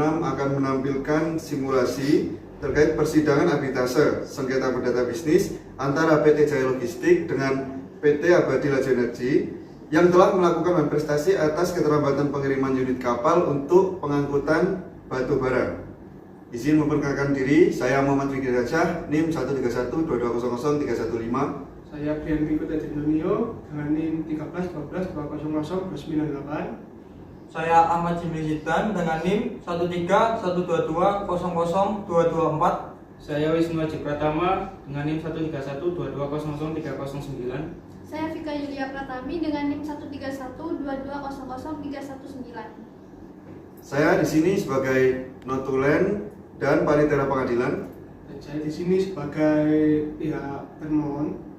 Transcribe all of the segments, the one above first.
6 akan menampilkan simulasi terkait persidangan arbitase sengketa perdata bisnis antara PT Jaya Logistik dengan PT Abadi Laju Energi yang telah melakukan prestasi atas keterlambatan pengiriman unit kapal untuk pengangkutan batu bara. Izin memperkenalkan diri, saya Muhammad Fikri Rajah, NIM 13122000315. Saya Brian Minggu Tadinonio dengan NIM 131220098. Saya Ahmad Jimli Zidan dengan NIM 13122000224. Saya Wisnu Aji Pratama dengan NIM 13122000309. Saya Vika Yulia Pratami dengan NIM 13122000319. Saya di sini sebagai notulen dan panitera pengadilan. Dan saya di sini sebagai pihak termohon.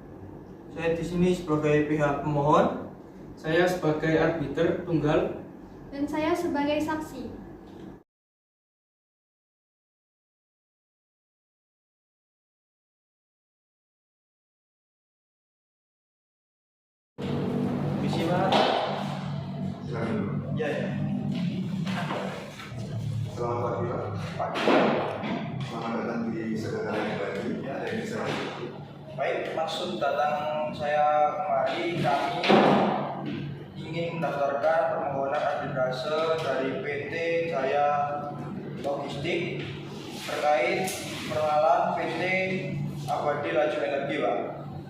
Saya di sini sebagai pihak pemohon. Saya sebagai arbiter tunggal. Dan saya sebagai saksi. Misi Pak. Silakan. Ya. Selamat pagi Pak. Selamat datang di Sekretariat Abadi. Ya, ini saya. Baik, maksud datang saya kemari, kami ingin mendaftarkan permohonan arbitrase dari PT Jaya Logistik terkait persoalan PT Abadi Laju Energi, Pak.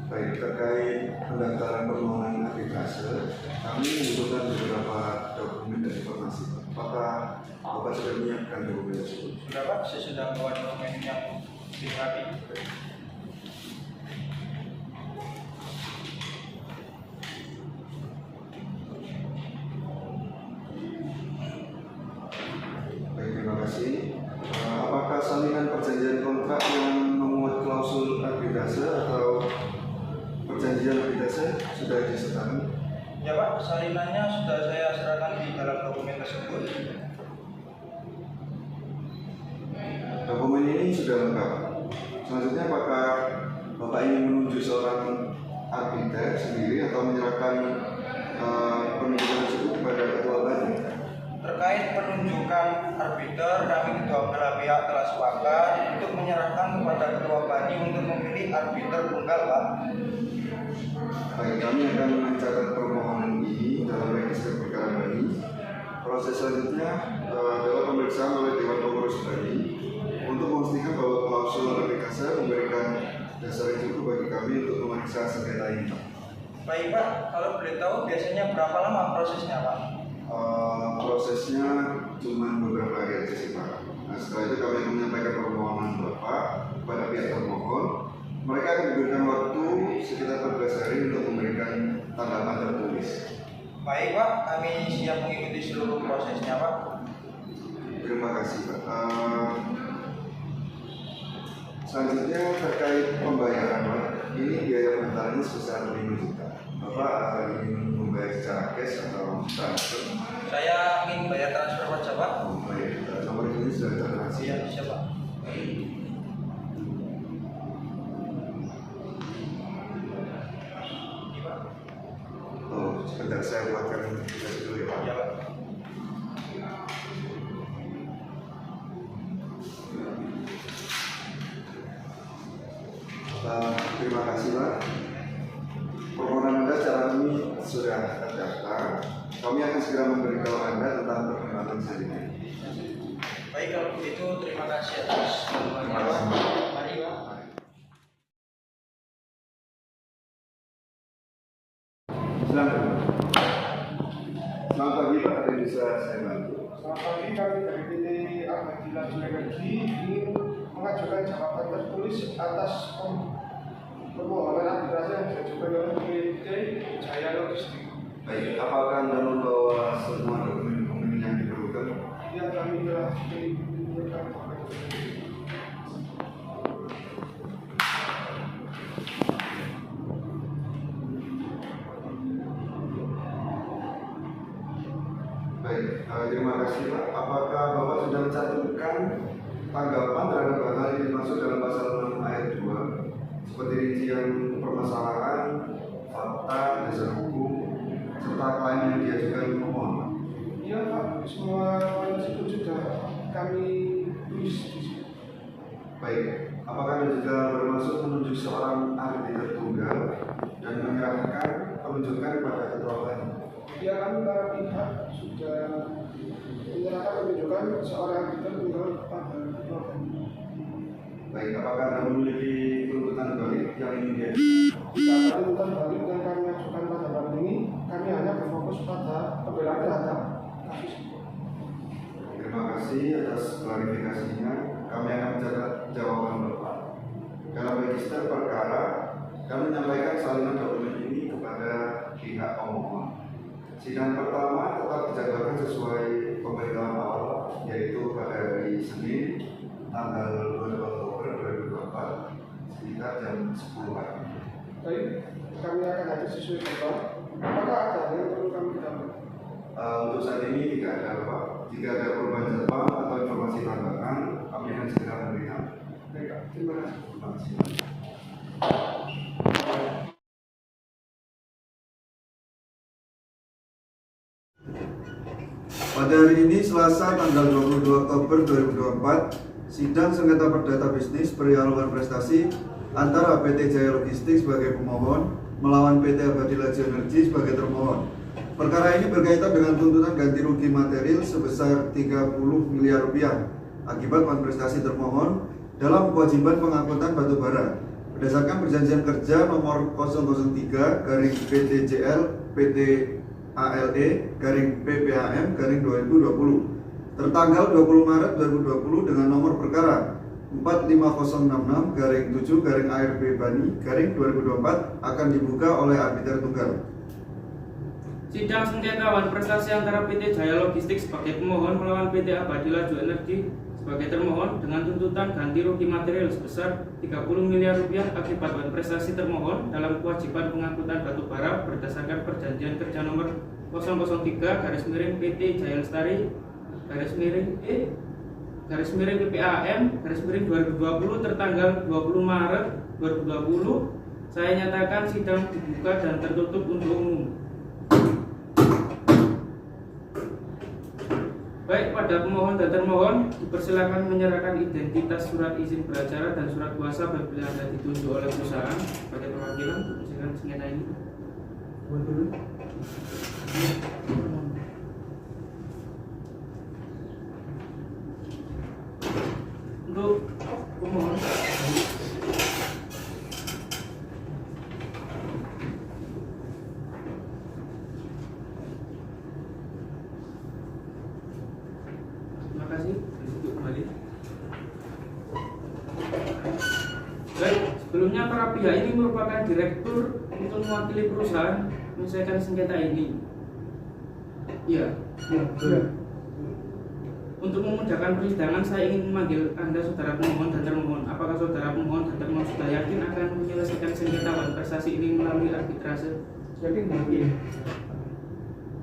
Baik, terkait pendaftaran permohonan arbitrase, kami membutuhkan beberapa dokumen dan informasi. Apakah Bapak sudah menyiapkan dokumen tersebut? Sudah, Pak, saya sudah membawa dokumen yang dilengkapi. Baik, terima kasih. Apakah salinan perjanjian kontrak yang memuat klausul arbitrase atau perjanjian arbitrase sudah disertakan? Ya, Pak, salinannya sudah saya serahkan di dalam dokumen tersebut. Dokumen ini sudah lengkap. Selanjutnya, apakah Bapak ingin menuju seorang arbiter sendiri atau menyerahkan penunjukan tersebut kepada ketua BADI? Terkait penunjukan arbiter, kami kedua belah pihak telah sepakat untuk menyerahkan kepada ketua BADI untuk memilih arbiter tunggal, Pak. Baik, kami akan mencatat permohonan ini dalam register perkara BADI. Proses selanjutnya adalah pemeriksaan oleh Dewan Pengurus BADI untuk memastikan bahwa klausul arbitrase memberikan dasar yang cukup bagi kami untuk memeriksa sengketa ini, Pak. Baik, Pak, kalau boleh tahu biasanya berapa lama prosesnya, Pak? Prosesnya cuma beberapa hari aja sih, Pak. Nah, setelah itu kami akan menyampaikan permohonan Bapak kepada pihak termohon. Mereka akan diberikan waktu sekitar 14 hari untuk memberikan tanggapan tertulis. Baik, Pak, kami siap mengikuti seluruh prosesnya, Pak. Terima kasih, Pak. Selanjutnya terkait pembayaran, Pak. Ini biaya pendaftarannya sebesar 5 juta. Bapak ingin membayar secara cash atau transfer? Saya ingin bayar transfer saja, Pak. Baik, nomor ini sudah terkoneksi. Iya, siap, Pak. Ini, Pak. Oh, sebentar saya buatkan dulu ya, Pak. Iya, Pak. Terima kasih, Pak. Permohonan Anda secara resmi sudah terdaftar. Kami akan segera memberitahu Anda tentang perkembangan selanjutnya. Baik, kalau begitu terima kasih atas Terima kasih, bantuannya, Pak. Pak. Mari, Pak. Silakan. Selamat pagi, Pak. Ada yang bisa saya bantu? Selamat pagi, kami dari PT Abadi Laju Energi ingin mengajukan jawaban tertulis atas permohonan arbitrase yang diajukan oleh PT Jaya Logistik. Baik, apakah Anda membawa semua dokumen-dokumen yang diperlukan? Ya, kami telah menyiapkan. Baik, terima kasih, Pak. Apakah Bapak sudah mencantumkan tanggapan terhadap hal yang dimaksud dalam pasal 6 ayat 2 seperti rincian permasalahan, fakta, dasar hukum, serta klaim yang diajukan pemohon? Iya, Pak, semua tersebut sudah kami tulis di sini. Baik, apakah Anda juga bermaksud menunjuk seorang arbiter tunggal dan menyerahkan penunjukan kepada ketua BANI? Ya, kami para pihak sudah menyerahkan penunjukan seorang arbiter tunggal kepada ketua BANI. Baik, apakah Anda memiliki tuntutan balik yang ingin dia? Jika tuntutan balik yang kami ajukan pada kali ini, kami hanya berfokus pada pembelaan terhadap kasus ini. Terima kasih atas klarifikasinya. Kami akan mencatat jawaban Bapak. Dalam register perkara, kami menyampaikan salinan dokumen ini kepada pihak pemohon. Sidang pertama tetap dijadwalkan sesuai pemberitahuan awal, yaitu pada hari Senin, tanggal 2 Oktober 2024, sekitar jam 10 pagi. Baik, kami akan hadir sesuai jadwal. Apakah ada yang perlu kami tambah? Untuk saat ini tidak ada Bapak. Jika ada perubahan jadwal atau informasi tambahan, kami akan segera memberikan. Baik, terima kasih. Terima kasih. Pada hari ini Selasa tanggal 22 Oktober 2024, sidang sengketa perdata bisnis perihal hubungan prestasi antara PT Jaya Logistik sebagai pemohon melawan PT Abadi Laju Energi sebagai termohon. Perkara ini berkaitan dengan tuntutan ganti rugi material sebesar 30 miliar rupiah akibat prestasi termohon dalam kewajiban pengangkutan batubara berdasarkan perjanjian kerja nomor 003 garing PTJL PT ALE garing PPAM garing 2020 tertanggal 20 Maret 2020 dengan nomor perkara 45066 garing 7 garing ARB Bani garing 2024 akan dibuka oleh arbiter tunggal. Sidang sengketa wan prestasi antara PT Jaya Logistik sebagai pemohon melawan PT Abadi Laju Energi sebagai termohon dengan tuntutan ganti rugi material sebesar 30 miliar rupiah akibat wan prestasi termohon dalam kewajiban pengangkutan batubara berdasarkan perjanjian kerja nomor 003 garis miring PT Jaya Lestari garis miring garis miring PPAM garis miring 2020 tertanggal 20 Maret 2020. Saya nyatakan sidang dibuka dan tertutup untuk umum. Baik, pada pemohon dan termohon dipersilakan menyerahkan identitas surat izin beracara dan surat kuasa apabila Anda ditunjuk oleh perusahaan sebagai perwakilan untuk menyelesaikan sengketa ini. Untuk pemohon, terima kasih. Duduk kembali. Baik, sebelumnya para pihak ini merupakan direktur untuk mewakili perusahaan menyelesaikan sengketa ini. Iya. Untuk memudahkan persidangan, saya ingin memanggil Anda saudara pemohon dan termohon. Apakah saudara pemohon dan termohon sudah yakin akan menyelesaikan sengketa wan prestasi ini melalui arbitrase? Yakin.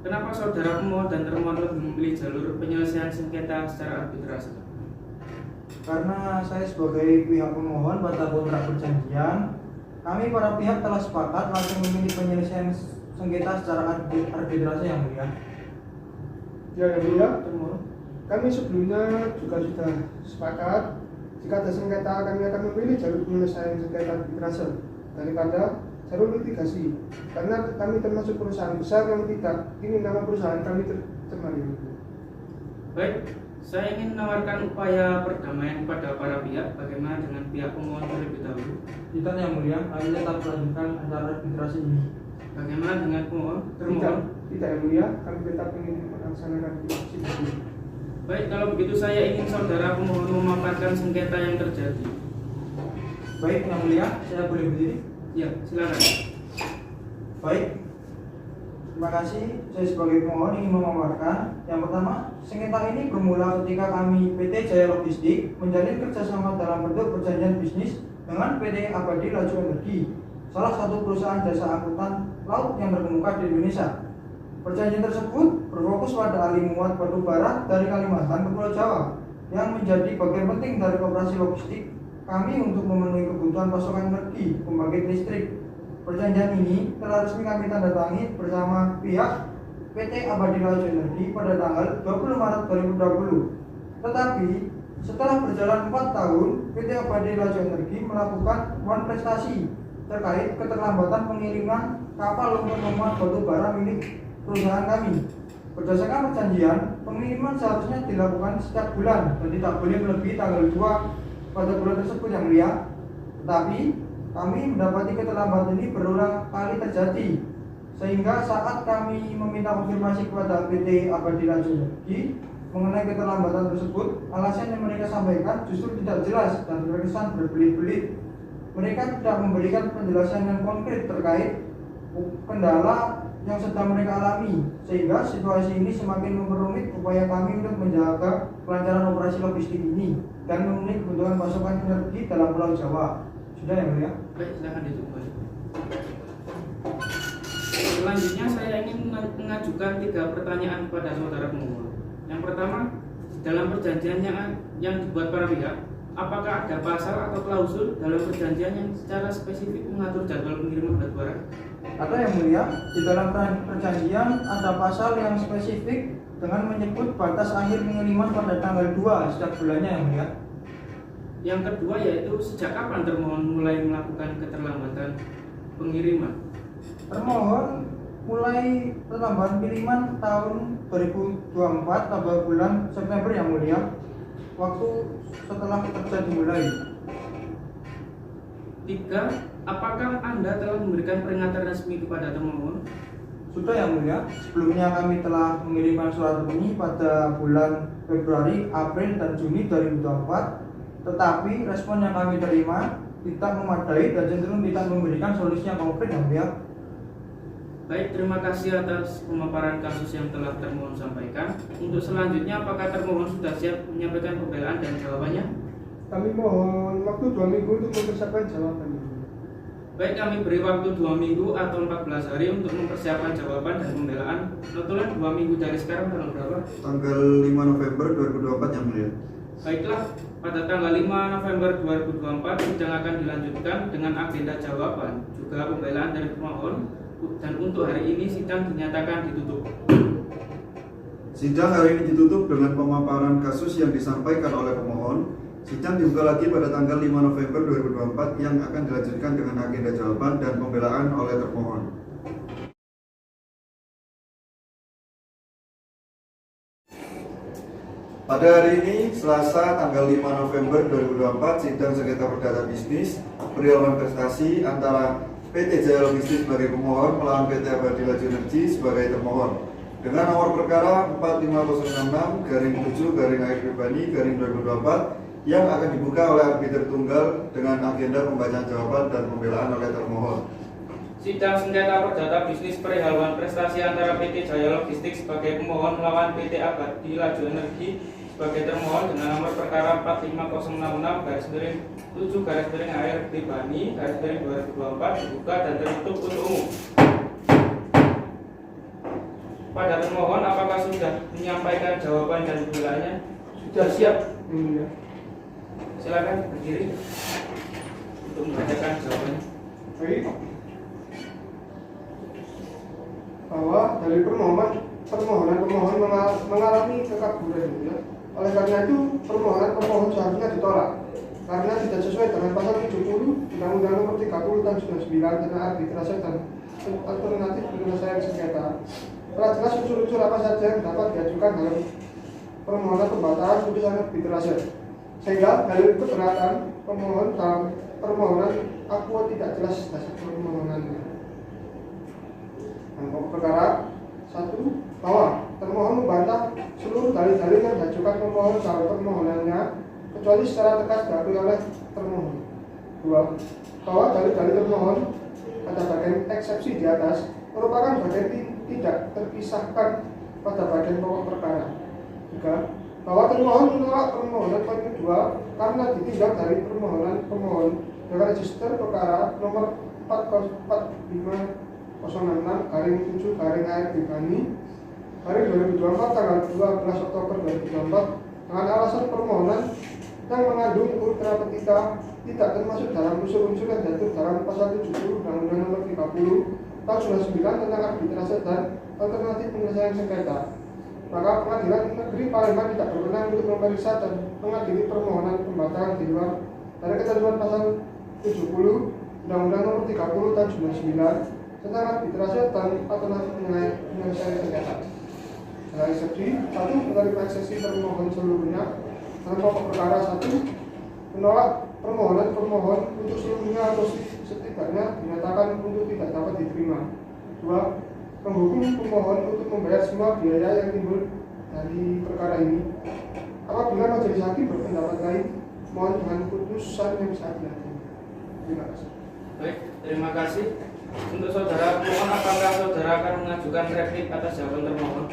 Kenapa saudara pemohon dan termohon lebih memilih jalur penyelesaian sengketa secara arbitrase? Karena saya sebagai pihak pemohon pada kontrak perjanjian, kami para pihak telah sepakat langsung memilih penyelesaian sengketa secara arbitrase yang mulia. Ya, yang mulia. Termohon. Kami sebelumnya juga sudah sepakat jika ada sengketa kami akan memilih jalur penyelesaian sengketa arbitrase daripada jalur litigasi karena kami termasuk perusahaan besar yang tidak ingin nama perusahaan kami tercemari. Baik, saya ingin menawarkan upaya perdamaian kepada para pihak. Bagaimana dengan pihak pemohon terlebih dahulu? Kita yang mulia, kami tetap melanjutkan acara arbitrase ini. Bagaimana dengan pemohon? Termohon? Tidak yang mulia, kami tetap ingin melaksanakan sidang ini. Baik, kalau begitu saya ingin saudara pemohon memaparkan sengketa yang terjadi. Baik, yang mulia, saya boleh berdiri? Ya, silakan. Baik, terima kasih. Saya sebagai pemohon ingin memaparkan. Yang pertama, sengketa ini bermula ketika kami PT Jaya Logistik menjalin kerjasama dalam bentuk perjanjian bisnis dengan PT Abadi Laju Energi, salah satu perusahaan jasa angkutan laut yang terkemuka di Indonesia. Perjanjian tersebut berfokus pada alih muat batu bara dari Kalimantan ke Pulau Jawa yang menjadi bagian penting dari operasi logistik kami untuk memenuhi kebutuhan pasokan energi pembangkit listrik. Perjanjian ini telah resmi kami tanda tangani bersama pihak PT Abadi Laju Energi pada tanggal 20 Maret 2020. Tetapi setelah berjalan 4 tahun, PT Abadi Laju Energi melakukan wan prestasi terkait keterlambatan pengiriman kapal untuk memuat batu bara milik perusahaan kami. Berdasarkan perjanjian, pengiriman seharusnya dilakukan setiap bulan dan tidak boleh melebihi tanggal 2 pada bulan tersebut yang mulia. Tetapi kami mendapati keterlambatan ini berulang kali terjadi, sehingga saat kami meminta konfirmasi kepada PT Abadi Laju Energi mengenai keterlambatan tersebut, alasan yang mereka sampaikan justru tidak jelas dan terkesan berbelit-belit. Mereka tidak memberikan penjelasan yang konkret terkait kendala yang sedang mereka alami, sehingga situasi ini semakin memperumit upaya kami untuk menjaga kelancaran operasi logistik ini dan memenuhi kebutuhan pasokan energi dalam Pulau Jawa. Sudah ya mulia? Baik, silakan ditunggu. Selanjutnya saya ingin mengajukan 3 pertanyaan kepada saudara pemohon. Yang pertama, dalam perjanjian yang dibuat para pihak, apakah ada pasal atau klausul dalam perjanjian yang secara spesifik mengatur jadwal pengiriman batu bara? Ada yang mulia, di dalam perjanjian ada pasal yang spesifik dengan menyebut batas akhir pengiriman pada tanggal 2 setiap bulannya yang mulia. Yang kedua yaitu sejak kapan termohon mulai melakukan keterlambatan pengiriman? Termohon mulai pertambahan kiriman tahun 2024 pada bulan September yang mulia, waktu setelah kerja dimulai. 3. Apakah Anda telah memberikan peringatan resmi kepada termohon? Sudah yang mulia, sebelumnya kami telah mengirimkan surat resmi pada bulan Februari, April, dan Juni 2024. Tetapi respon yang kami terima tidak memadai dan cenderung tidak memberikan solusi yang konkret yang mulia. Baik, terima kasih atas pemaparan kasus yang telah termohon sampaikan. Untuk selanjutnya, apakah termohon sudah siap menyampaikan pembelaan dan jawabannya? Kami mohon waktu 2 minggu untuk mempersiapkan jawabannya. Baik, kami beri waktu 2 minggu atau 14 hari untuk mempersiapkan jawaban dan pembelaan. Notulen 2 minggu dari sekarang tanggal berapa? Tanggal 5 November 2024 yang mulia. Baiklah, pada tanggal 5 November 2024 sidang akan dilanjutkan dengan agenda jawaban, juga pembelaan dari pemohon, dan untuk hari ini sidang dinyatakan ditutup. Sidang hari ini ditutup dengan pemaparan kasus yang disampaikan oleh pemohon. Sidang dibuka lagi pada tanggal 5 November 2024 yang akan dilanjutkan dengan agenda jawaban dan pembelaan oleh termohon. Pada hari ini, Selasa tanggal 5 November 2024, sidang sengketa perdata bisnis perihal prestasi antara PT Jaya Logistik sebagai pemohon melawan PT Abadi Laju Energi sebagai termohon dengan nomor perkara 45066-7-AIR-2024 yang akan dibuka oleh arbiter tunggal dengan agenda pembacaan jawaban dan pembelaan oleh termohon. Sidang sengketa perdata bisnis perihal prestasi antara PT Jaya Logistik sebagai pemohon melawan PT Abadi Laju Energi sebagai termohon dengan nomor perkara 45066-7-AIR-2024 dibuka dan tertutup untuk umum. Pada termohon, apakah sudah menyampaikan jawaban dan pembelaannya? Sudah siap? Silakan berdiri untuk membacakan jawabannya. Baik. Bahwa dari permohonan pemohon mengalami kekaburan, ya. Oleh karena itu permohonan pemohon seharusnya ditolak karena tidak sesuai dengan pasal 70 Undang-Undang Nomor 30 Tahun 99 tentang arbitrase dan alternatif penyelesaian sengketa. Telah jelas unsur-unsur apa saja yang dapat diajukan dalam permohonan pembatalan putusan arbitrase, sehingga dalil keberatan pemohon dalam permohonan akuo tidak jelas dasar permohonannya. Pokok perkara 1. Bahwa termohon membantah seluruh dalil-dalil yang diajukan pemohon dalam permohonannya kecuali secara tegas diakui oleh termohon. 2. Bahwa dalil-dalil termohon pada bagian eksepsi di atas merupakan bagian tidak terpisahkan pada bagian pokok perkara. 3. Bahwa termohon menolak permohonan poin kedua karena ditinjau dari permohonan pemohon dengan register perkara nomor 44506-7-AIR-2024 tanggal 12 Oktober 2024 dengan alasan permohonan yang mengandung ultra petita tidak termasuk dalam unsur-unsur yang diatur dalam pasal 70 Undang-Undang Nomor 30 Tahun 99 tentang arbitrase dan alternatif penyelesaian sengketa. maka Pengadilan Negeri Palembang tidak berwenang untuk memeriksa dan mengadili permohonan pembatalan di luar dari ketentuan pasal 70 Undang-Undang Nomor 30 Tahun 99 tentang arbitrase dan alternatif penyelesaian sengketa. Selain eksepsi, 1. Menerima eksepsi termohon seluruhnya dalam pokok perkara 1. Menolak permohonan pemohon untuk seluruhnya atau setidaknya dinyatakan untuk tidak dapat diterima. 2. Menghukum pemohon untuk membayar semua biaya yang timbul dari perkara ini. Apabila majelis hakim berpendapat lain, mohon dengan putusan yang seadil-adilnya. Terima kasih. Baik, terima kasih. Untuk saudara pemohon, apakah saudara akan mengajukan replik atas jawaban termohon?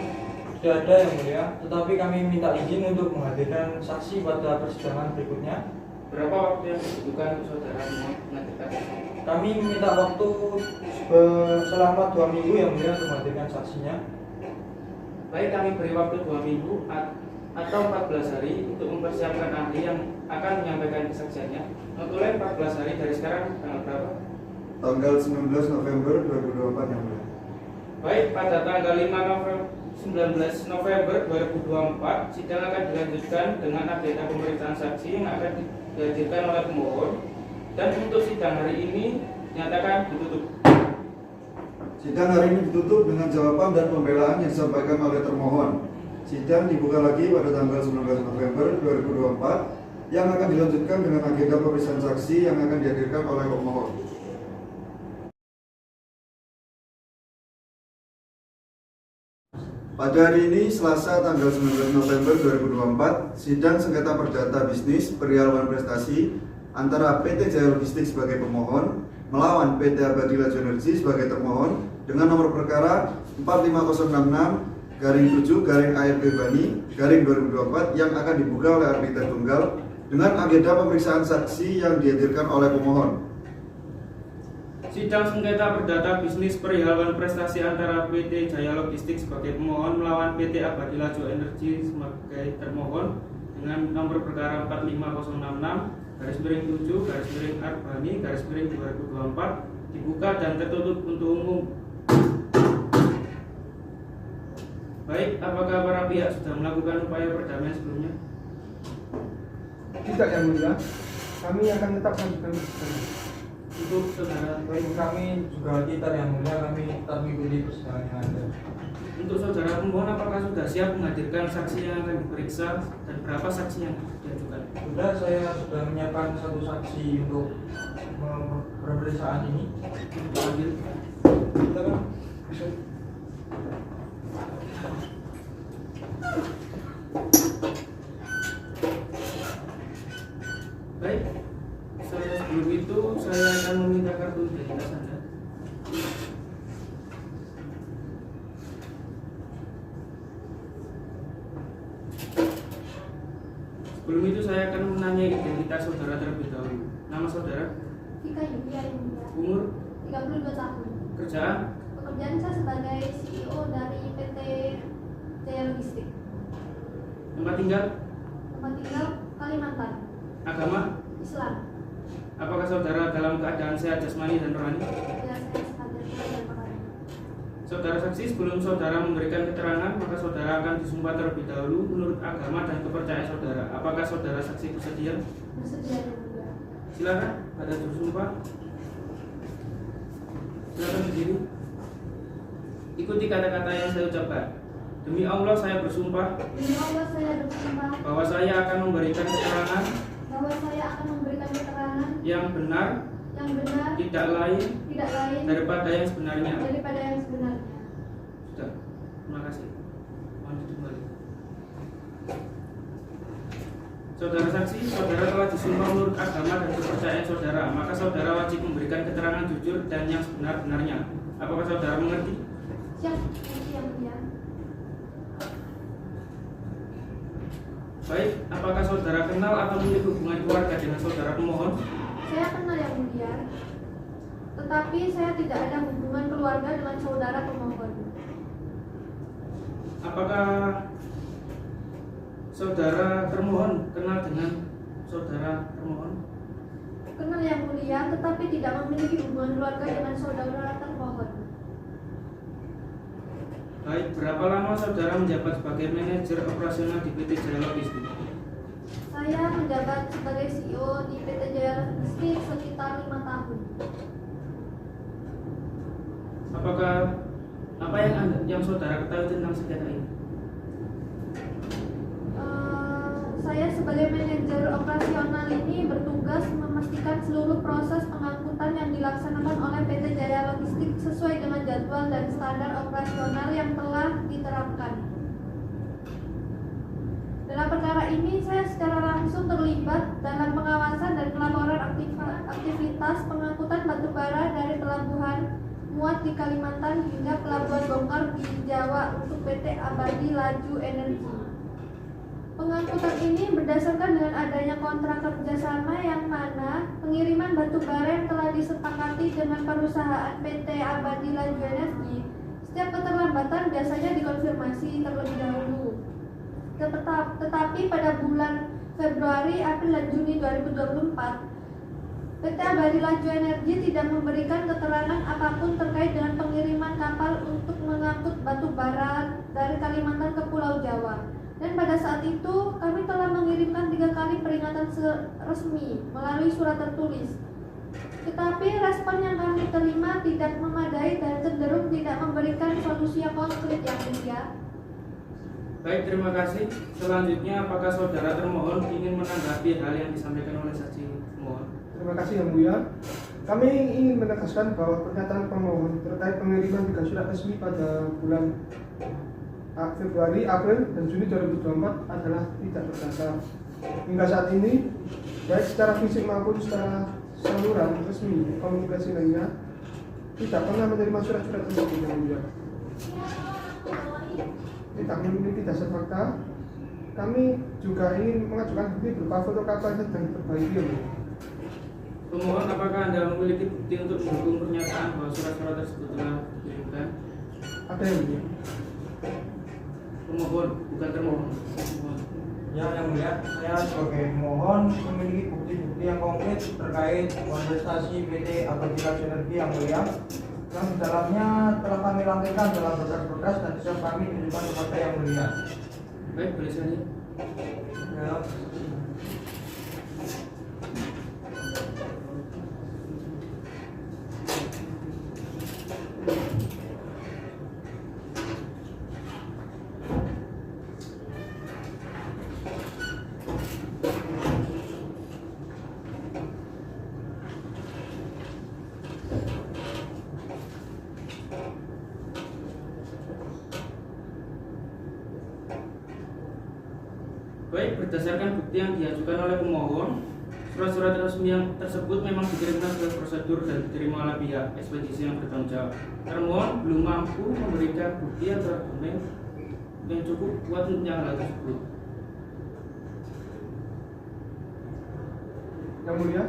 Sudah ada yang mulia, tetapi kami minta izin untuk menghadirkan saksi pada persidangan berikutnya. Berapa waktu yang dibutuhkan untuk saudara pemohon menghadirkan? Kami minta waktu selama 2 minggu yang mulia untuk menghadirkan saksinya. Baik, kami beri waktu 2 minggu atau 14 hari untuk mempersiapkan ahli yang akan menyampaikan kesaksiannya. Notulen 14 hari dari sekarang tanggal berapa? Tanggal 19 November 2024 yang mulia. Baik, pada tanggal 19 November 2024, sidang akan dilanjutkan dengan agenda pemeriksaan saksi yang akan dihadirkan oleh pemohon. Dan untuk sidang hari ini nyatakan ditutup. Sidang hari ini ditutup dengan jawaban dan pembelaan yang disampaikan oleh termohon. Sidang dibuka lagi pada tanggal 19 November 2024 yang akan dilanjutkan dengan agenda pemeriksaan saksi yang akan dihadirkan oleh pemohon. Pada hari ini, Selasa tanggal 19 November 2024, sidang sengketa perdata bisnis perihal wan prestasi antara PT Jaya Logistik sebagai pemohon melawan PT Abadi Laju Energi sebagai termohon dengan nomor perkara 45066-7-ARB Bani 2024 yang akan dibuka oleh arbiter tunggal dengan agenda pemeriksaan saksi yang dihadirkan oleh pemohon. Sidang sengketa perdata bisnis perihal wan prestasi antara PT Jaya Logistik sebagai pemohon melawan PT Abadi Laju Energi sebagai termohon dengan nomor perkara 45066-7-ARB Bani 2024 dibuka dan tertutup untuk umum. Baik, apakah para pihak sudah melakukan upaya perdamaian sebelumnya? Tidak yang mulia, kami akan tetap melanjutkan persidangan. Untuk saudara, Baik, kami juga kita yang mulia, kami tetap mengikuti persidangan yang ada. untuk saudara pemohon, apakah sudah siap menghadirkan saksi yang akan diperiksa dan berapa saksi yang diajukan? Sudah, saya sudah menyiapkan 1 saksi untuk pemeriksaan ini. Panggil. Silakan. Bisa. Baik, sebelum itu saya akan meminta kartu identitas Anda. Sebelum itu saya akan menanya identitas saudara terlebih dahulu. Nama saudara, Vika Yulia yang mulia, umur, 32 tahun. kerjaan, Pekerjaan saya sebagai CEO dari PT Jaya Logistik. tempat tinggal, Tempat tinggal Kalimantan, agama. Islam. Apakah saudara dalam keadaan sehat jasmani dan rohani? Ya, saya sebagai dan pekerja. Saudara saksi, sebelum saudara memberikan keterangan, maka saudara akan disumpah terlebih dahulu menurut agama dan kepercayaan saudara. Apakah saudara saksi bersedia? Bersedia yang mulia. Silakan, pada juru sumpah. Silakan berdiri. Ikuti kata-kata yang saya ucapkan. Demi Allah saya bersumpah Demi Allah saya bersumpah bahwa saya akan memberikan keterangan bahwa saya akan memberikan keterangan yang benar, yang benar, tidak lain tidak lain daripada yang sebenarnya. daripada yang sebenarnya. Sudah, terima kasih. Mohon duduk kembali. Saudara saksi, saudara telah disumpah menurut agama dan kepercayaan saudara, maka saudara wajib memberikan keterangan jujur dan yang sebenar-benarnya. Apakah saudara mengerti? Siap, yang mulia. Baik, apakah saudara kenal atau memiliki hubungan keluarga dengan saudara pemohon? Saya kenal yang mulia, tetapi saya tidak ada hubungan keluarga dengan saudara pemohon. Apakah saudara termohon kenal dengan saudara termohon? Kenal yang mulia, tetapi tidak memiliki hubungan keluarga dengan saudara termohon. Baik, berapa lama saudara menjabat sebagai manajer operasional di PT Jaya Logistik? Saya menjabat sebagai CEO di PT Jaya Logistik sekitar 5 tahun. Apa yang saudara ketahui tentang sengketa ini? Saya sebagai manajer operasional ini bertugas memastikan seluruh proses pengangkutan yang dilaksanakan oleh PT Jaya Logistik sesuai dengan jadwal dan standar operasional yang telah diterapkan. Dalam perkara ini, saya secara langsung terlibat dalam pengawasan dan pelaporan aktivitas pengangkutan batu bara dari pelabuhan muat di Kalimantan hingga pelabuhan bongkar di Jawa untuk PT Abadi Laju Energi. Pengangkutan ini berdasarkan dengan adanya kontrak kerjasama yang mana pengiriman batu bara yang telah disepakati dengan perusahaan PT Abadi Laju Energi. Setiap keterlambatan biasanya dikonfirmasi terlebih dahulu. Tetapi pada bulan Februari, April, dan Juni 2024, PT Abadi Laju Energi tidak memberikan keterangan apapun terkait dengan pengiriman kapal untuk mengangkut batu bara dari Kalimantan ke Pulau Jawa. Dan pada saat itu kami telah mengirimkan 3 kali peringatan resmi melalui surat tertulis. Tetapi respon yang kami terima tidak memadai dan cenderung tidak memberikan solusi yang konkret yang mulia. Baik, terima kasih. Selanjutnya, apakah saudara termohon ingin menanggapi hal yang disampaikan oleh saksi termohon? Terima kasih Yang Mulia. Kami ingin menegaskan bahwa pernyataan pemohon terkait pengiriman 3 surat resmi pada bulan Februari, April, dan Juni 2024 adalah tidak berdasar. Hingga saat ini, baik secara fisik maupun secara saluran resmi komunikasi lainnya, tidak pernah menerima surat-surat tersebut. Yang Mulia, tidak memiliki dasar fakta. Kami juga ingin mengajukan bukti berupa foto kapal yang sedang diperbaiki. Yang Mulia. Pemohon, apakah Anda memiliki bukti untuk mendukung pernyataan bahwa surat-surat tersebut telah dikirimkan? Ada yang Mulia. Pemohon, bukan termohon. Pemohon. Ya, yang mulia, saya sebagai pemohon memiliki bukti-bukti yang konkret terkait kontestasi PT Abadi Laju Energi yang mulia, yang di dalamnya telah kami lampirkan dalam berkas-berkas dan siap kami tunjukkan kepada yang mulia. Baik, boleh saja. Ya. Baik, berdasarkan bukti yang diajukan oleh pemohon, surat-surat resmi yang tersebut memang dikirimkan sesuai prosedur dan diterima oleh pihak ekspedisi yang bertanggung jawab. Termohon belum mampu memberikan bukti atau argumen yang cukup kuat untuk hal tersebut. Yang Mulia,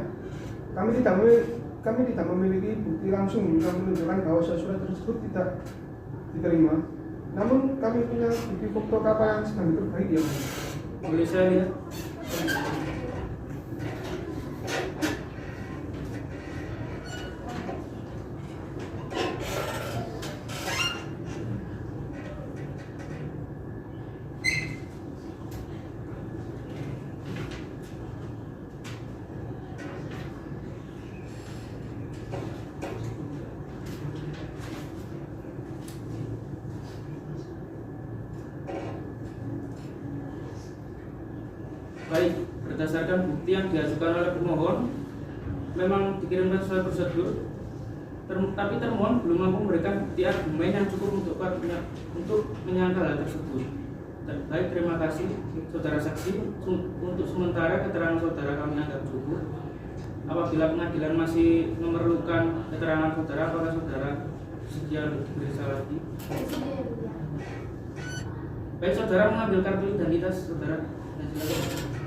kami tidak memiliki bukti langsung yang menunjukkan bahwa surat tersebut tidak diterima. Namun kami punya bukti foto kapal yang sedang diperbaiki. Yang Mulia. Boleh saya lihat? Baik, berdasarkan bukti yang diajukan oleh pemohon memang dikirimkan sesuai prosedur, tapi termohon belum mampu memberikan bukti argumen yang cukup untuk menyangkal hal tersebut. Baik, terima kasih saudara saksi. Untuk sementara keterangan saudara kami anggap cukup. Apabila pengadilan masih memerlukan keterangan saudara, apakah saudara sedia untuk diperiksa lagi? Baik, saudara mengambil kartu identitas saudara. Silakan.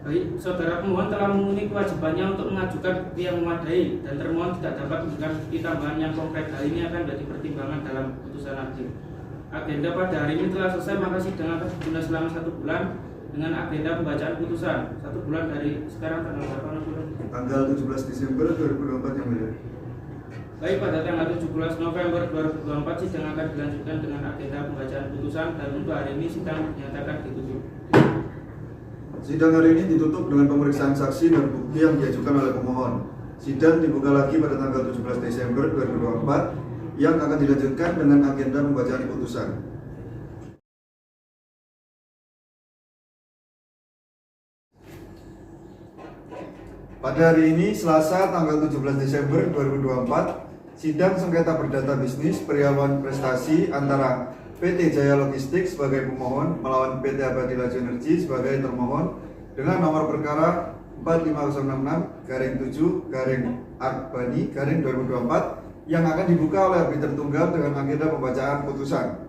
Baik, saudara pemohon telah memenuhi kewajibannya untuk mengajukan bukti yang memadai dan termohon tidak dapat memberikan bukti tambahan yang konkret. Hal ini akan menjadi pertimbangan dalam putusan hakim. Agenda pada hari ini telah selesai, maka sidang akan ditunda selama 1 bulan dengan agenda pembacaan putusan 1 bulan dari sekarang tanggal berapa? Tanggal 17 Desember 2024 yang mulia. Baik, pada tanggal 17 November 2024 sidang akan dilanjutkan dengan agenda pembacaan putusan dan untuk hari ini sidang dinyatakan ditutup. Sidang hari ini ditutup dengan pemeriksaan saksi dan bukti yang diajukan oleh pemohon. Sidang dibuka lagi pada tanggal 17 Desember 2024 yang akan dilanjutkan dengan agenda pembacaan putusan. Pada hari ini, Selasa tanggal 17 Desember 2024, sidang sengketa perdata bisnis perihal prestasi antara PT Jaya Logistik sebagai pemohon melawan PT Abadi Laju Energi sebagai termohon dengan nomor perkara 45066-7-Arbani-2024 yang akan dibuka oleh arbiter tunggal dengan agenda pembacaan putusan.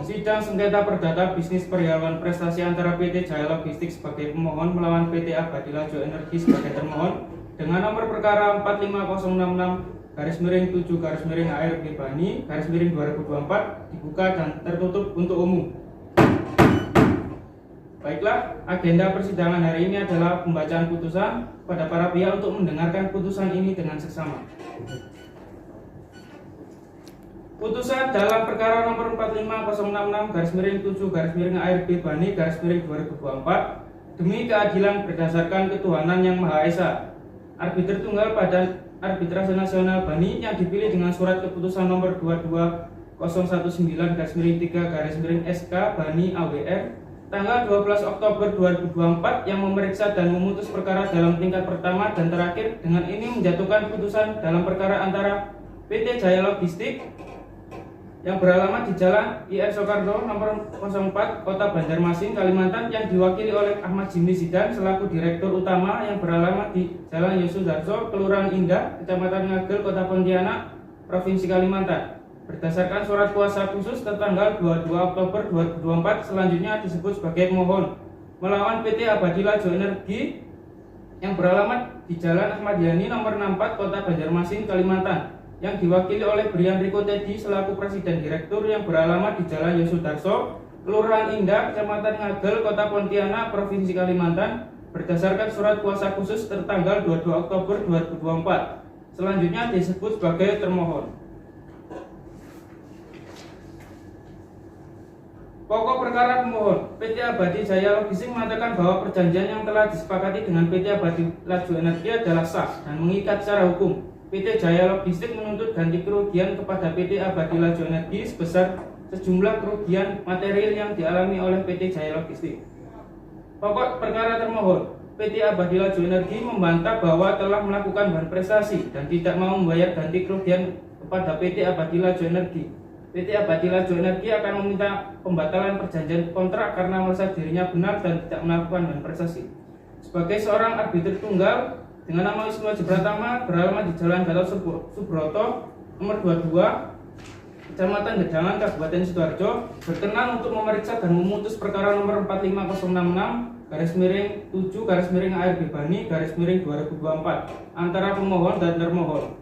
Sidang sengketa perdata bisnis perihal prestasi antara PT Jaya Logistik sebagai pemohon melawan PT Abadi Laju Energi sebagai termohon dengan nomor perkara 45066-7-ARB-Bani-2024 dibuka dan tertutup untuk umum. Baiklah, agenda persidangan hari ini adalah pembacaan putusan pada para pihak untuk mendengarkan putusan ini dengan seksama. Putusan dalam perkara nomor 45066-7-ARB-Bani-2024 demi keadilan berdasarkan ketuhanan yang Maha Esa. Arbiter tunggal Badan Arbitrase Nasional Bani yang dipilih dengan surat keputusan nomor 22019-3-SK Bani AWR tanggal 12 Oktober 2024 yang memeriksa dan memutus perkara dalam tingkat pertama dan terakhir dengan ini menjatuhkan putusan dalam perkara antara PT Jaya Logistik yang beralamat di Jalan IR Soekarno nomor 04 Kota Banjarmasin, Kalimantan yang diwakili oleh Ahmad Jimli Zidan selaku Direktur Utama yang beralamat di Jalan Yosudarso, Kelurahan Indah, Kecamatan Ngagel, Kota Pontianak, Provinsi Kalimantan. Berdasarkan surat kuasa khusus tertanggal 22 Oktober 2024 selanjutnya disebut sebagai pemohon melawan PT Abadi Laju Energi yang beralamat di Jalan Ahmad Yani nomor 64 Kota Banjarmasin, Kalimantan yang diwakili oleh Brian Riko Teddy selaku Presiden Direktur yang beralamat di Jalan Yosudarso, Kelurahan Indah, Kecamatan Ngagel, Kota Pontianak, Provinsi Kalimantan berdasarkan surat kuasa khusus tertanggal 22 Oktober 2024 selanjutnya disebut sebagai termohon. Pokok perkara pemohon, PT Abadi Jaya Logistik mengatakan bahwa perjanjian yang telah disepakati dengan PT Abadi Laju Energi adalah sah dan mengikat secara hukum. PT Jaya Logistik menuntut ganti kerugian kepada PT Abadi Laju Energi sebesar sejumlah kerugian material yang dialami oleh PT Jaya Logistik. Pokok perkara termohon, PT Abadi Laju Energi membantah bahwa telah melakukan prestasi dan tidak mau membayar ganti kerugian kepada PT Abadi Laju Energi. PT Abadi Laju Energi akan meminta pembatalan perjanjian kontrak karena merasa dirinya benar dan tidak melakukan prestasi. Sebagai seorang arbiter tunggal dengan nama Wisnu Aji Pratama beralamat di Jalan Gatot Subroto nomor 22 Kecamatan Gedangan, Kabupaten Sidoarjo berkenan untuk memeriksa dan memutus perkara nomor 45066-7-ARB-Bani-2024 antara pemohon dan termohon.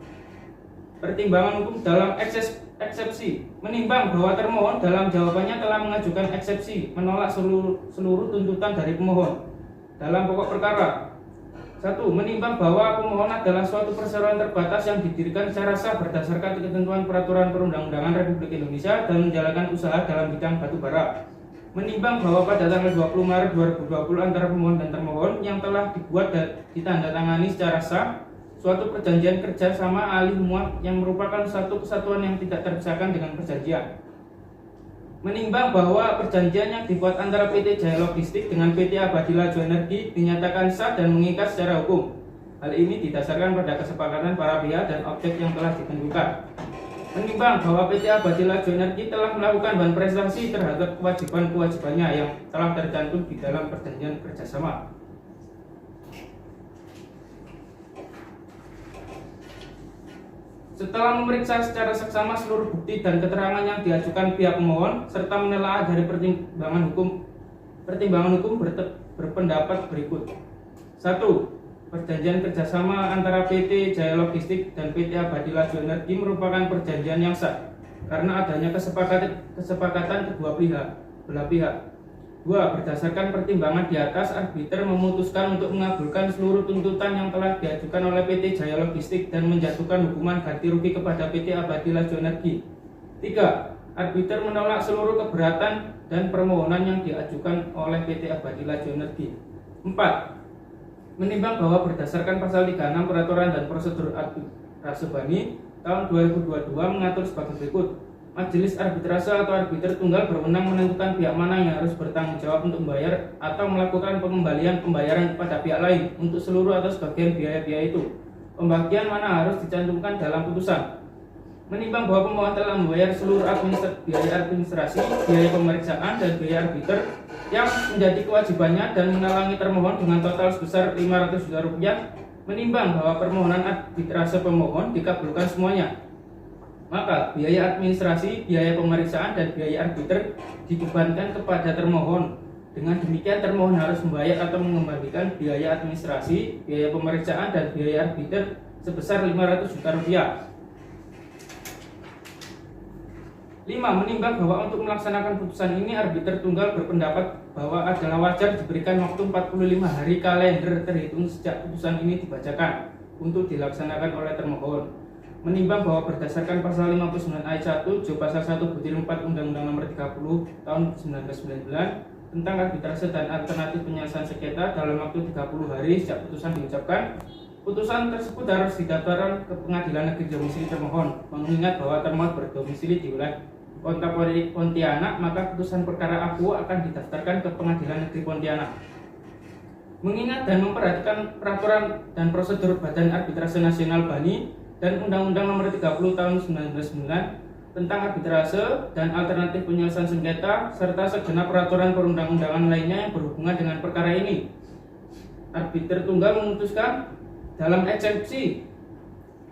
Pertimbangan hukum dalam eksepsi menimbang bahwa termohon dalam jawabannya telah mengajukan eksepsi menolak seluruh tuntutan dari pemohon. Dalam pokok perkara 1. Menimbang bahwa pemohon adalah suatu perseroan terbatas yang didirikan secara sah berdasarkan ketentuan peraturan perundang-undangan Republik Indonesia dan menjalankan usaha dalam bidang batu bara. Menimbang bahwa pada tanggal 20 Maret 2020 antara pemohon dan termohon yang telah dibuat dan ditandatangani secara sah suatu perjanjian kerja sama alih muat yang merupakan satu kesatuan yang tidak terpisahkan dengan perjanjian. Menimbang bahwa perjanjian yang dibuat antara PT Jaya Logistik dengan PT Abadi Laju Energi dinyatakan sah dan mengikat secara hukum. Hal ini didasarkan pada kesepakatan para pihak dan objek yang telah ditentukan. Menimbang bahwa PT Abadi Laju Energi telah melakukan prestasi terhadap kewajiban-kewajibannya yang telah tercantum di dalam perjanjian kerjasama. Setelah memeriksa secara seksama seluruh bukti dan keterangan yang diajukan pihak pemohon serta menelaah dari pertimbangan hukum berpendapat berikut. 1. Perjanjian kerjasama antara PT Jaya Logistik dan PT Abadi Laju Energi merupakan perjanjian yang sah karena adanya kesepakatan kedua belah pihak. 2. Berdasarkan pertimbangan di atas, arbiter memutuskan untuk mengabulkan seluruh tuntutan yang telah diajukan oleh PT Jaya Logistik dan menjatuhkan hukuman ganti rugi kepada PT Abadi Laju Energi. 3. Arbiter menolak seluruh keberatan dan permohonan yang diajukan oleh PT Abadi Laju Energi. 4. Menimbang bahwa berdasarkan pasal 36 Peraturan dan Prosedur Arbitrase Bani tahun 2022 mengatur sebagai berikut. Majelis arbitrase atau arbiter tunggal berwenang menentukan pihak mana yang harus bertanggung jawab untuk membayar atau melakukan pengembalian pembayaran kepada pihak lain untuk seluruh atau sebagian biaya-biaya itu. Pembagian mana harus dicantumkan dalam putusan. Menimbang bahwa pemohon telah membayar seluruh biaya administrasi, biaya pemeriksaan, dan biaya arbiter yang menjadi kewajibannya dan menalangi termohon dengan total sebesar Rp500 juta. Menimbang bahwa permohonan arbitrase pemohon dikabulkan semuanya, maka biaya administrasi, biaya pemeriksaan, dan biaya arbiter dibebankan kepada termohon. Dengan demikian termohon harus membayar atau mengembalikan biaya administrasi, biaya pemeriksaan, dan biaya arbiter sebesar Rp500 juta. 5. Menimbang bahwa untuk melaksanakan putusan ini arbiter tunggal berpendapat bahwa adalah wajar diberikan waktu 45 hari kalender terhitung sejak putusan ini dibacakan untuk dilaksanakan oleh termohon. Menimbang bahwa berdasarkan pasal 59 ayat 1 J pasal 1 butir 4 Undang-Undang Nomor 30 tahun 1999 tentang arbitrase dan alternatif penyelesaian sengketa dalam waktu 30 hari sejak putusan diucapkan, putusan tersebut harus didaftarkan ke Pengadilan Negeri Domisili termohon. Mengingat bahwa termohon berdomisili di wilayah Kota Pontianak, maka putusan perkara akuo akan didaftarkan ke Pengadilan Negeri Pontianak. Mengingat dan memperhatikan peraturan dan prosedur Badan Arbitrase Nasional Bani dan Undang-Undang Nomor 30 Tahun 1999 tentang arbitrase dan alternatif penyelesaian sengketa serta segenap peraturan perundang-undangan lainnya yang berhubungan dengan perkara ini, arbiter tunggal memutuskan dalam eksepsi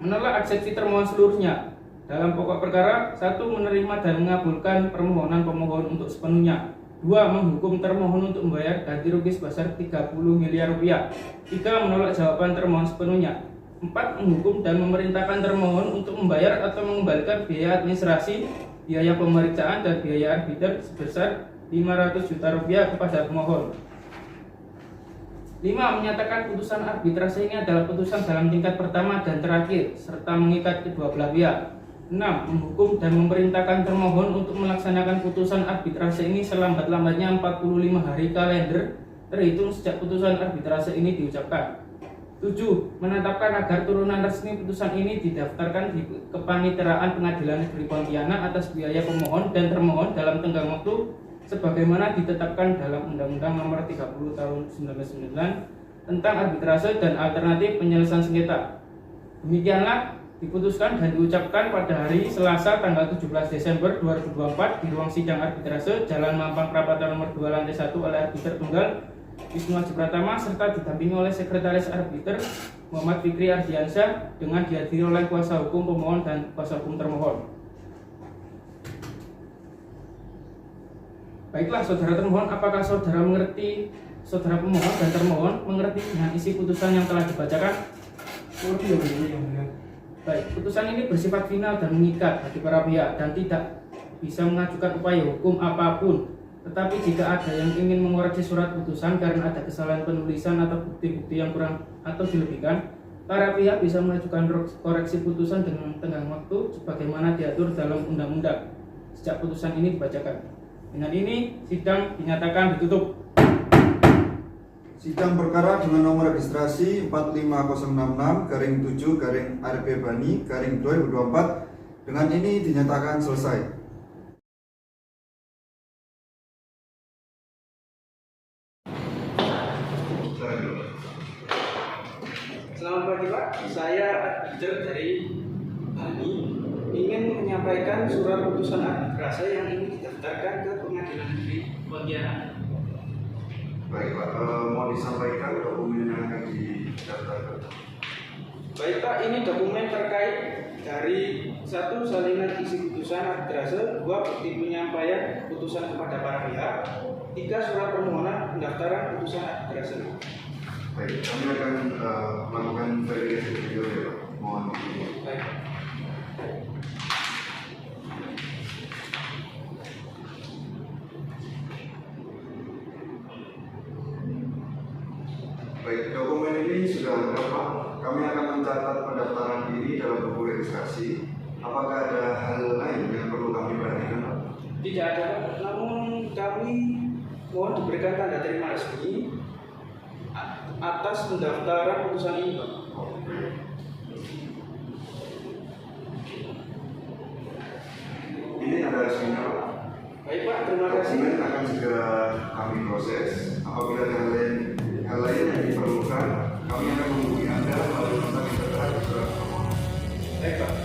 menolak eksepsi termohon seluruhnya. Dalam pokok perkara, 1. Menerima dan mengabulkan permohonan pemohon untuk sepenuhnya. 2. Menghukum termohon untuk membayar ganti rugi sebesar Rp30 miliar. 3. Menolak jawaban termohon sepenuhnya. 4. Menghukum dan memerintahkan termohon untuk membayar atau mengembalikan biaya administrasi, biaya pemeriksaan, dan biaya arbiter sebesar Rp500 juta kepada pemohon. 5. Menyatakan putusan arbitrase ini adalah putusan dalam tingkat pertama dan terakhir serta mengikat kedua belah pihak. 6. Menghukum dan memerintahkan termohon untuk melaksanakan putusan arbitrase ini selambat-lambatnya 45 hari kalender terhitung sejak putusan arbitrase ini diucapkan. 7. Menetapkan agar turunan resmi putusan ini didaftarkan di Kepaniteraan Pengadilan Negeri Pontianak atas biaya pemohon dan termohon dalam tenggang waktu sebagaimana ditetapkan dalam Undang-Undang Nomor 30 Tahun 1999 tentang arbitrase dan alternatif penyelesaian sengketa. Demikianlah diputuskan dan diucapkan pada hari Selasa tanggal 17 Desember 2024 di ruang sidang arbitrase Jalan Mampang Perapatan nomor 2 lantai 1 oleh arbiter tunggal Wisnu Haji Pratama serta didampingi oleh sekretaris arbiter Muhammad Fikri Ardiansyah dengan dihadiri oleh kuasa hukum pemohon dan kuasa hukum termohon. Baiklah saudara termohon, apakah saudara mengerti, saudara pemohon dan termohon mengerti dengan isi putusan yang telah dibacakan? Baik, putusan ini bersifat final dan mengikat bagi para pihak dan tidak bisa mengajukan upaya hukum apapun. Tetapi jika ada yang ingin mengoreksi surat putusan karena ada kesalahan penulisan atau bukti-bukti yang kurang atau dilebihkan, para pihak bisa mengajukan koreksi putusan dengan tenggang waktu sebagaimana diatur dalam undang-undang sejak putusan ini dibacakan. Dengan ini, sidang dinyatakan ditutup. Sidang perkara dengan nomor registrasi 45066-7-RP Bani-2024 dengan ini dinyatakan selesai. Selamat pagi Pak, saya arbiter dari Bani ingin menyampaikan surat putusan arbitrase yang ingin didaftarkan ke Pengadilan Negeri Pontianak. Baik Pak, mau disampaikan dokumen yang akan didaftarkan. Baik Pak, ini dokumen terkait dari 1. Salinan isi putusan arbitrase, 2. Bukti penyampaian putusan kepada para pihak, 3. Surat permohonan pendaftaran putusan arbitrase. Baik, kami akan melakukan verifikasi video ya Pak. Mohon maaf. Baik. Baik, dokumen ini sudah lengkap Pak. Kami akan mencatat pendaftaran ini dalam buku registrasi. Apakah ada hal lain yang perlu kami perhatikan Pak? Tidak ada, namun kami mohon diberikan tanda terima resmi atas pendaftaran putusan ini, Pak. Ini ada resminya Pak. Baik Pak, terima kasih. Dokumen akan segera kami proses. Apabila ada hal lain yang diperlukan, kami akan menghubungi Anda melalui kontak yang tertera di surat permohonan. Baik Pak.